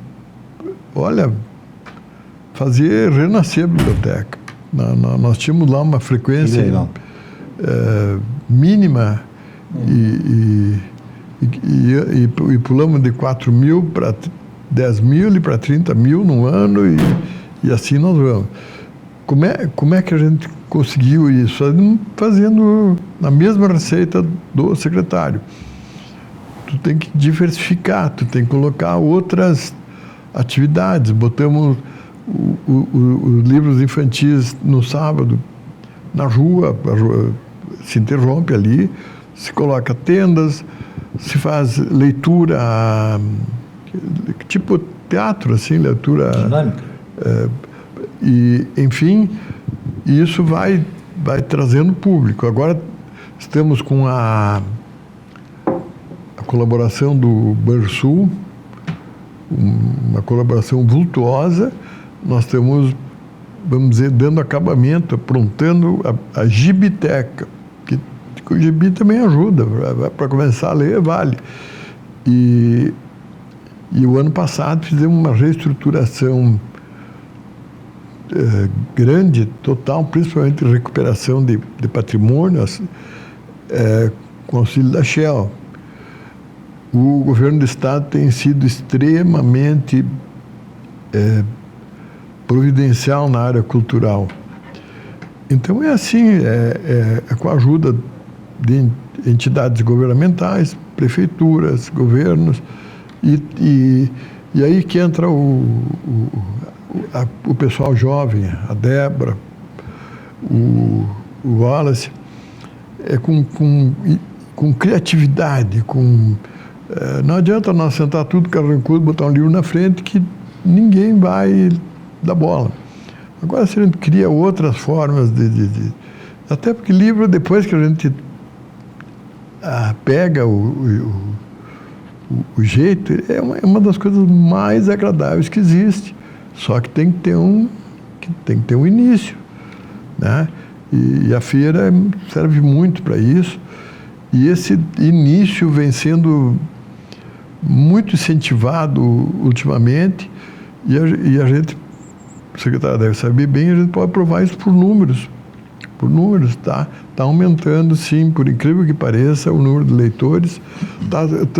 fazer renascer a biblioteca. Nós tínhamos lá uma frequência mínima e pulamos de 4 mil para 10 mil e para 30 mil no ano e assim nós vamos. Como é que a gente conseguiu isso? Fazendo a mesma receita do secretário. Tu tem que diversificar, tu tem que colocar outras atividades. Botamos os livros infantis no sábado, na rua, a rua se interrompe ali, se coloca tendas, se faz leitura, tipo teatro, assim, leitura dinâmica. E, enfim, isso vai trazendo público. Agora estamos com a colaboração do Banrisul, uma colaboração vultuosa. Nós estamos, vamos dizer, dando acabamento, aprontando a Gibiteca, que o gibi também ajuda, para começar a ler, vale. E o ano passado fizemos uma reestruturação grande, total, principalmente recuperação de patrimônio, com auxílio da Shell. O governo do Estado tem sido extremamente providencial na área cultural. Então é assim, com a ajuda de entidades governamentais, prefeituras, governos, e aí que entra o pessoal jovem, a Débora, o Wallace, com criatividade, não adianta nós sentar tudo carrancudo, botar um livro na frente que ninguém vai dar bola. Agora, se a gente cria outras formas até porque livro, depois que a gente pega o jeito, é uma das coisas mais agradáveis que existe. Só que tem que ter um início, né? E a feira serve muito para isso. E esse início vem sendo muito incentivado ultimamente, e a gente, o secretário deve saber bem, a gente pode provar isso por números. Tá aumentando, sim, por incrível que pareça, o número de leitores.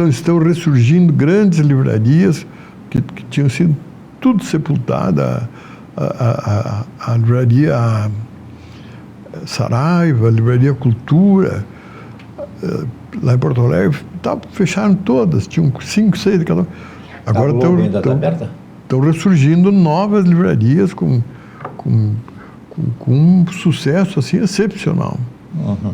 Estão ressurgindo grandes livrarias que tinham sido tudo sepultada. A livraria Saraiva, a livraria Cultura, lá em Porto Alegre, fecharam todas, tinham 5, 6 de cada. Agora estão ressurgindo novas livrarias com um sucesso assim excepcional. Uhum.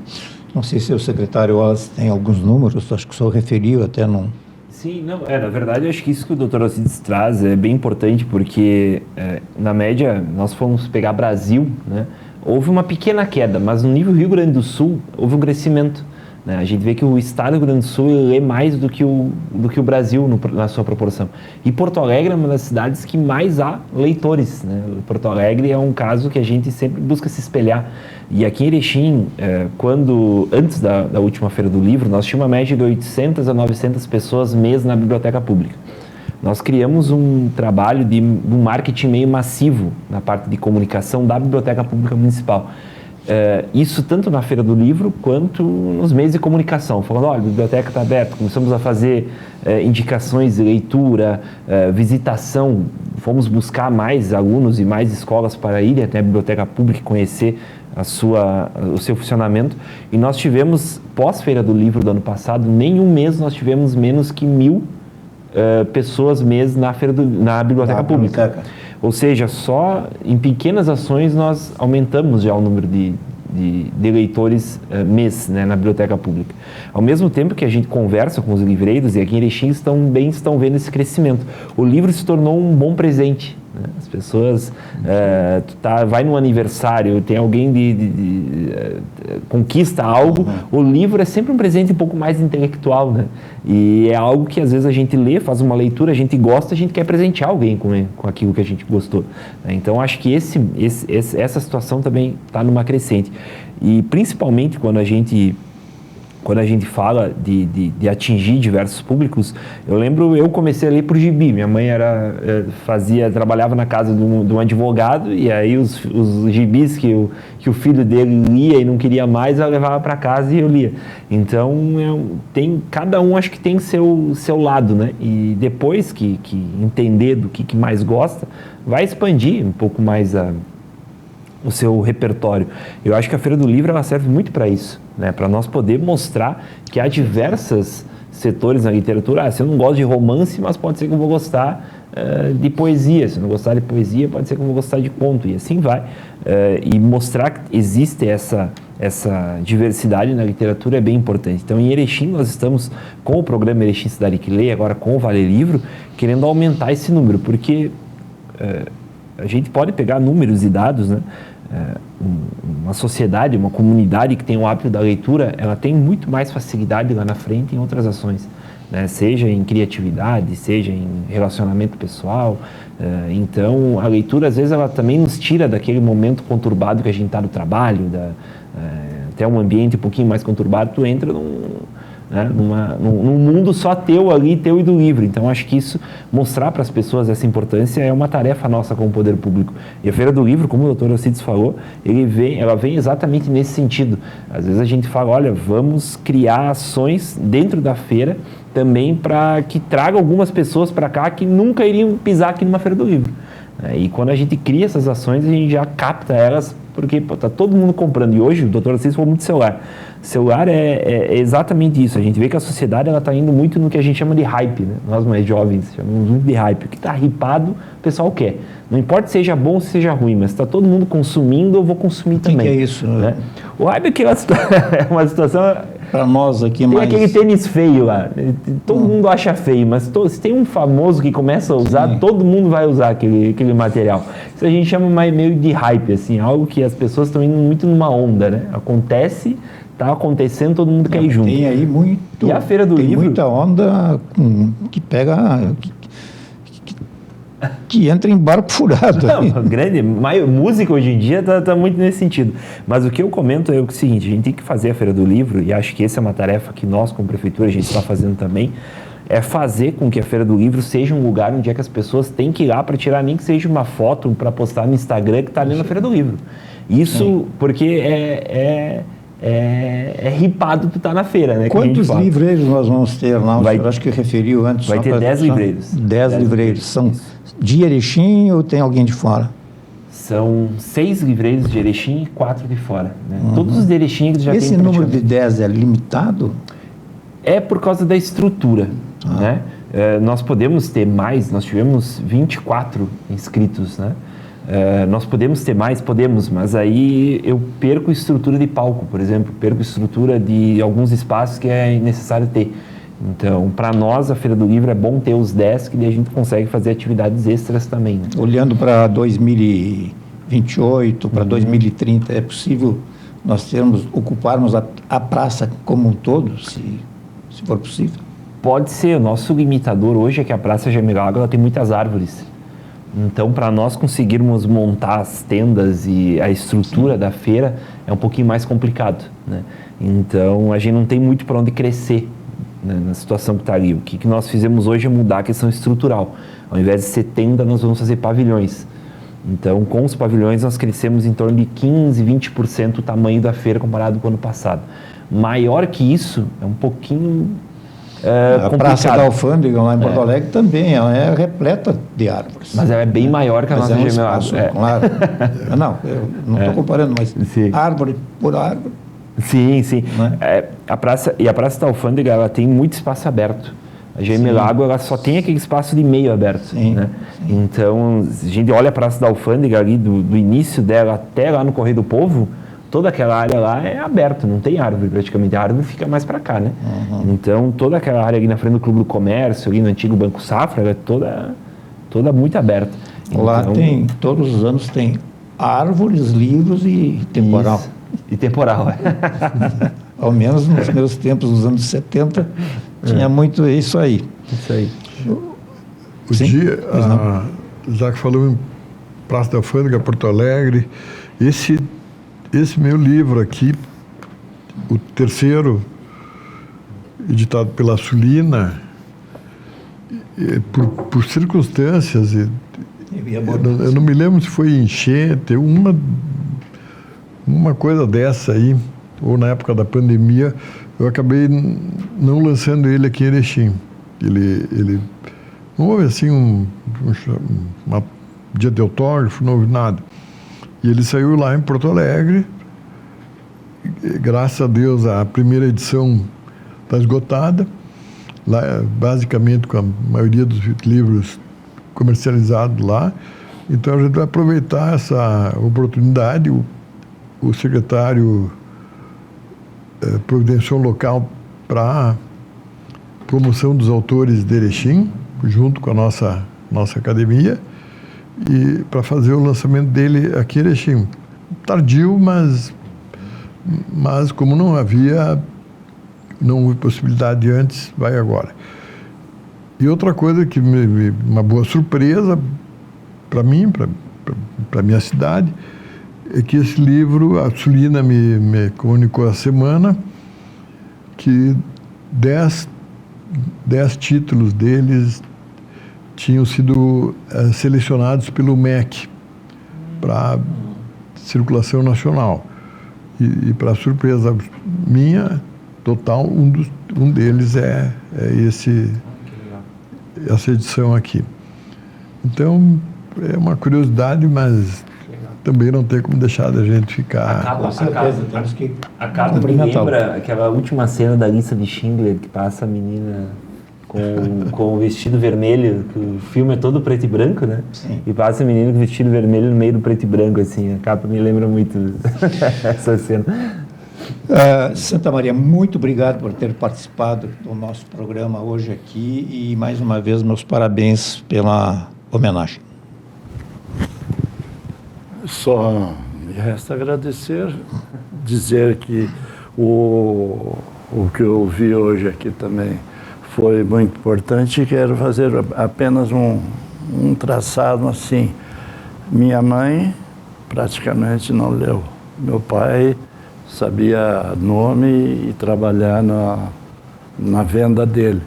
Não sei se o secretário Wallace tem alguns números, acho que o senhor referiu até num... Sim, não, na verdade, eu acho que isso que o Dr. Alcides traz é bem importante, porque, na média, nós fomos pegar Brasil, né? Houve uma pequena queda, mas no nível Rio Grande do Sul, houve um crescimento. né? A gente vê que o estado do Rio Grande do Sul lê mais do que o Brasil na sua proporção. E Porto Alegre é uma das cidades que mais há leitores, né? Porto Alegre é um caso que a gente sempre busca se espelhar. E aqui em Erechim, antes da última Feira do Livro, nós tínhamos uma média de 800 a 900 pessoas mês na biblioteca pública. Nós criamos um trabalho de um marketing meio massivo na parte de comunicação da Biblioteca Pública Municipal. Isso tanto na Feira do Livro quanto nos meios de comunicação, falando, olha, a biblioteca está aberta, começamos a fazer indicações de leitura, visitação, fomos buscar mais alunos e mais escolas para irem até a Biblioteca Pública e conhecer o seu funcionamento. E nós tivemos, pós-Feira do Livro do ano passado, nenhum mês nós tivemos menos que 1.000 pessoas mês na Biblioteca Pública. Ou seja, só em pequenas ações nós aumentamos já o número de leitores mês, né, na biblioteca pública. Ao mesmo tempo que a gente conversa com os livreiros, e aqui em Erechim estão vendo esse crescimento. O livro se tornou um bom presente, né? As pessoas vai num aniversário, tem alguém conquista algo, o livro é sempre um presente um pouco mais intelectual, né? E é algo que às vezes a gente lê, faz uma leitura, a gente gosta, a gente quer presentear alguém com aquilo que a gente gostou, né? Então acho que essa situação também está numa crescente. E principalmente quando a gente fala de atingir diversos públicos, eu comecei a ler por gibi. Minha mãe trabalhava na casa de um advogado, e aí os gibis que o filho dele lia e não queria mais, ela levava para casa e eu lia. Então, cada um acho que tem seu lado, né? E depois que entender do que mais gosta, vai expandir um pouco mais o seu repertório. Eu acho que a Feira do Livro ela serve muito para isso, né? Para nós poder mostrar que há diversos setores na literatura. Se eu não gosto de romance, mas pode ser que eu vou gostar de poesia. Se eu não gostar de poesia, pode ser que eu vou gostar de conto, e assim vai. E mostrar que existe essa diversidade na literatura é bem importante. Então, em Erechim, nós estamos com o programa Erechim Cidade que Lê, agora com o Vale Livro, querendo aumentar esse número, porque a gente pode pegar números e dados, né? Uma sociedade, uma comunidade que tem o hábito da leitura, ela tem muito mais facilidade lá na frente em outras ações, né? Seja em criatividade, seja em relacionamento pessoal. Então, a leitura, às vezes, ela também nos tira daquele momento conturbado que a gente está no trabalho, até um ambiente um pouquinho mais conturbado, tu entra num mundo só teu ali, teu e do livro. Então, acho que isso, mostrar para as pessoas essa importância é uma tarefa nossa como poder público. E a Feira do Livro, como o Dr. Alcides falou, ela vem exatamente nesse sentido. Às vezes a gente fala, olha, vamos criar ações dentro da feira também para que traga algumas pessoas para cá que nunca iriam pisar aqui numa Feira do Livro. E quando a gente cria essas ações, a gente já capta elas, porque está todo mundo comprando. E hoje, o Dr. Alcides falou muito de celular. Celular é exatamente isso. A gente vê que a sociedade está indo muito no que a gente chama de hype, né? Nós mais jovens chamamos muito de hype. O que está hypado, o pessoal quer. Não importa se seja bom ou se seja ruim, mas está todo mundo consumindo, eu vou consumir também. O que é isso? Né? O hype é uma situação... Para nós aqui, tem aquele tênis feio lá. Todo mundo acha feio, mas se tem um famoso que começa a usar, todo mundo vai usar aquele material. Isso a gente chama meio de hype, assim, algo que as pessoas estão indo muito numa onda, né? Está acontecendo, todo mundo quer ir junto. Tem aí muito. E a Feira do Livro? Tem muita onda que pega. Que entra em barco furado. Não, grande. Música hoje em dia está muito nesse sentido. Mas o que eu comento é o seguinte: a gente tem que fazer a Feira do Livro, e acho que essa é uma tarefa que nós, como prefeitura, a gente está fazendo também, é fazer com que a Feira do Livro seja um lugar onde é que as pessoas têm que ir lá para tirar, nem que seja uma foto para postar no Instagram que está ali na Feira do Livro. Isso porque é ripado tu tá na feira, né? Quantos livreiros nós vamos ter lá? Eu acho que referiu antes. Vai ter 10 livreiros. 10 livreiros. São de Erechim ou tem alguém de fora? São 6 livreiros de Erechim e 4 de fora. Né? Todos os de Erechim já tem. Esse número de 10 é limitado? É por causa da estrutura. Né? Nós podemos ter mais, nós tivemos 24 inscritos, né? Nós podemos ter mais, mas aí eu perco estrutura de palco, por exemplo, perco estrutura de alguns espaços que é necessário ter. Então, para nós, a Feira do Livro é bom ter os 10, que daí a gente consegue fazer atividades extras também. Né? Olhando para 2028, para 2030, é possível nós ocuparmos a praça como um todo, se for possível? Pode ser. O nosso limitador hoje é que a Praça Jaime Lago ela tem muitas árvores. Então, para nós conseguirmos montar as tendas e a estrutura da feira, é um pouquinho mais complicado, né? Então, a gente não tem muito para onde crescer, né, na situação que está ali. O que nós fizemos hoje é mudar a questão estrutural. Ao invés de ser tenda, nós vamos fazer pavilhões. Então, com os pavilhões, nós crescemos em torno de 15%, 20% o tamanho da feira comparado com o ano passado. Maior que isso, é um pouquinho a Praça da Alfândega, lá em Porto Alegre, também ela é repleta de árvores. Mas ela é bem maior que a nossa região. Claro. Não, eu não estou comparando, mas sim, árvore por árvore. Sim, sim. A praça da Alfândega, ela tem muito espaço aberto. A Jaime Lago, ela só tem aquele espaço de meio aberto. Sim, né? Sim. Então, a gente olha a Praça da Alfândega ali, do início dela até lá no Correio do Povo, toda aquela área lá é aberta, não tem árvore praticamente. A árvore fica mais para cá, né? Uhum. Então, toda aquela área ali na frente do Clube do Comércio, ali no antigo Banco Safra, ela é toda muito aberta. Lá tem, todos os anos tem árvores, livros e temporal. Isso. E temporal, Ao menos nos meus tempos, nos anos 70, tinha muito isso aí. Isso aí. O dia, já que falou em Praça da Alfândega, Porto Alegre, esse meu livro aqui, o terceiro, editado pela Sulina, por circunstâncias, eu não me lembro se foi enchente, uma coisa dessa aí, ou na época da pandemia, eu acabei não lançando ele aqui em Erechim. Ele não houve assim um dia de autógrafo, não houve nada. E ele saiu lá em Porto Alegre. Graças a Deus, a primeira edição está esgotada. Lá, basicamente, com a maioria dos livros comercializados lá. Então, a gente vai aproveitar essa oportunidade. O secretário providenciou um local para promoção dos autores de Erechim, junto com a nossa academia, e para fazer o lançamento dele aqui em Erechim. Tardio, mas como não houve possibilidade antes, vai agora. E outra coisa que uma boa surpresa para mim, para minha cidade, é que esse livro, a Sulina me comunicou a semana que 10 títulos deles tinham sido selecionados pelo MEC para circulação nacional. E para surpresa minha, total, um deles é essa edição aqui. Então, é uma curiosidade, mas também não tem como deixar da gente ficar... Acaba me lembra aquela última cena da lista de Schindler, que passa a menina com o vestido vermelho, que o filme é todo preto e branco, né? Sim. E passa a menina com o vestido vermelho no meio do preto e branco, assim. A capa me lembra muito essa cena. Santa Maria, muito obrigado por ter participado do nosso programa hoje aqui e, mais uma vez, meus parabéns pela homenagem. Só me resta agradecer, dizer que o que eu ouvi hoje aqui também foi muito importante e quero fazer apenas um traçado assim. Minha mãe praticamente não leu. Meu pai sabia nome e trabalhar na venda dele.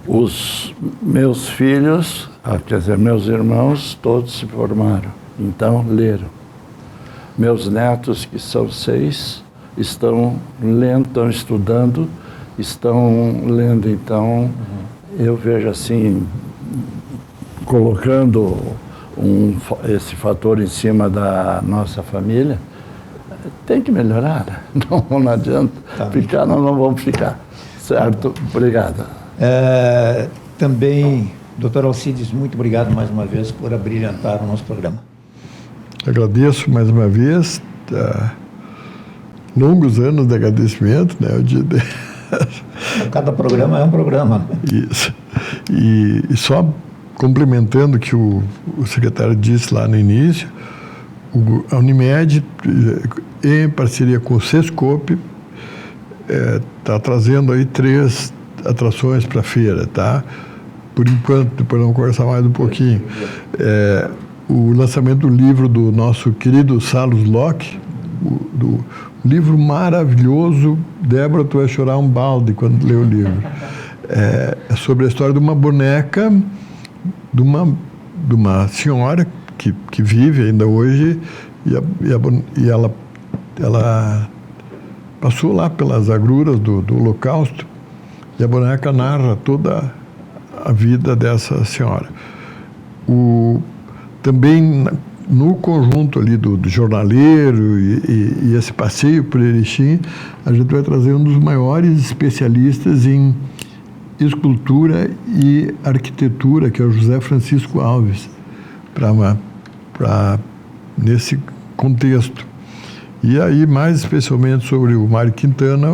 Os meus filhos, quer dizer, meus irmãos, todos se formaram, então leram. Meus netos, que são 6, estão lendo, estão estudando, estão lendo. Então, eu vejo assim, colocando esse fator em cima da nossa família, tem que melhorar, não adianta ficar, nós não vamos ficar, certo? Obrigado. Também, doutor Alcides, muito obrigado mais uma vez por abrilhantar o nosso programa. Agradeço mais uma vez, longos anos de agradecimento, né? Cada programa é um programa. Isso. E só complementando o que o secretário disse lá no início, A Unimed, em parceria com o Sescope, está trazendo aí 3 atrações para a feira, tá? Por enquanto, depois vamos conversar mais um pouquinho. O lançamento do livro do nosso querido Salus Locke, um livro maravilhoso. Débora, tu vai chorar um balde quando ler o livro. É sobre a história de uma boneca, de uma senhora que vive ainda hoje, e ela passou lá pelas agruras do Holocausto, e a boneca narra toda a vida dessa senhora. Também no conjunto ali do jornaleiro e esse passeio por Erechim, a gente vai trazer um dos maiores especialistas em escultura e arquitetura, que é o José Francisco Alves, nesse contexto. E aí, mais especialmente sobre o Mário Quintana,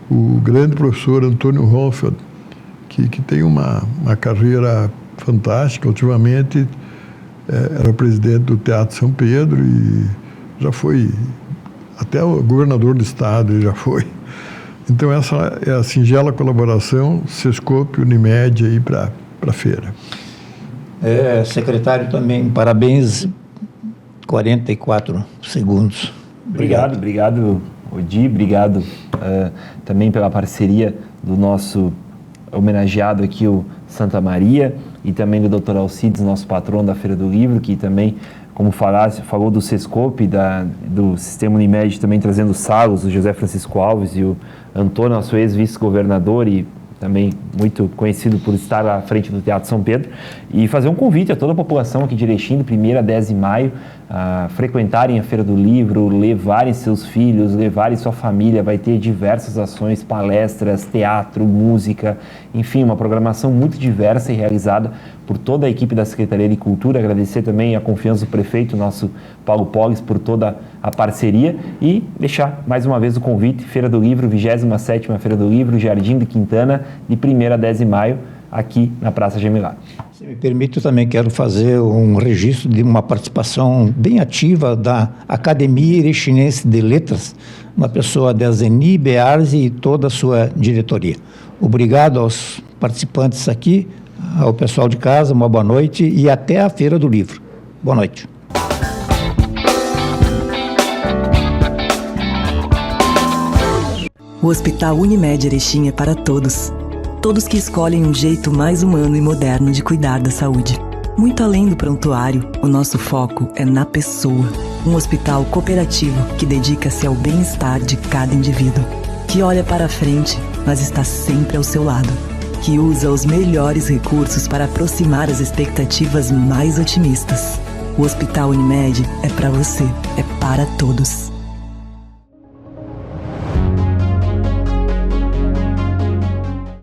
o grande professor Antônio Hoffeld, que tem uma carreira fantástica. Ultimamente era o presidente do Teatro São Pedro e já foi até o governador do estado, ele já foi. Então essa é a singela colaboração Sescope Unimed aí para a feira. Secretário, também parabéns, 44 segundos. Obrigado, Odi, obrigado também pela parceria do nosso homenageado aqui, o Santa Maria, e também do Dr. Alcides, nosso patrono da Feira do Livro, que também, como falou do Sescope, do Sistema Unimed, também trazendo o Salus, o José Francisco Alves e o Antônio, nosso ex-vice-governador e também muito conhecido por estar à frente do Teatro São Pedro, e fazer um convite a toda a população aqui de Erechim, de 1º a 10 de maio, a frequentarem a Feira do Livro, levarem seus filhos, levarem sua família. Vai ter diversas ações, palestras, teatro, música, enfim, uma programação muito diversa e realizada por toda a equipe da Secretaria de Cultura. Agradecer também a confiança do prefeito, nosso Paulo Pogues, por toda a parceria, e deixar mais uma vez o convite: Feira do Livro, 27ª Feira do Livro, Jardim de Quintana, de 1º a 10 de maio, aqui na Praça Gemilá. Se me permite, eu também quero fazer um registro de uma participação bem ativa da Academia Erechinense de Letras, uma pessoa da Zeni Bearzi e toda a sua diretoria. Obrigado aos participantes aqui, ao pessoal de casa, uma boa noite e até a Feira do Livro. Boa noite. O Hospital Unimed Erechim é para todos. Todos que escolhem um jeito mais humano e moderno de cuidar da saúde. Muito além do prontuário, o nosso foco é na pessoa. Um hospital cooperativo que dedica-se ao bem-estar de cada indivíduo. Que olha para frente, mas está sempre ao seu lado. Que usa os melhores recursos para aproximar as expectativas mais otimistas. O Hospital Unimed é para você, é para todos.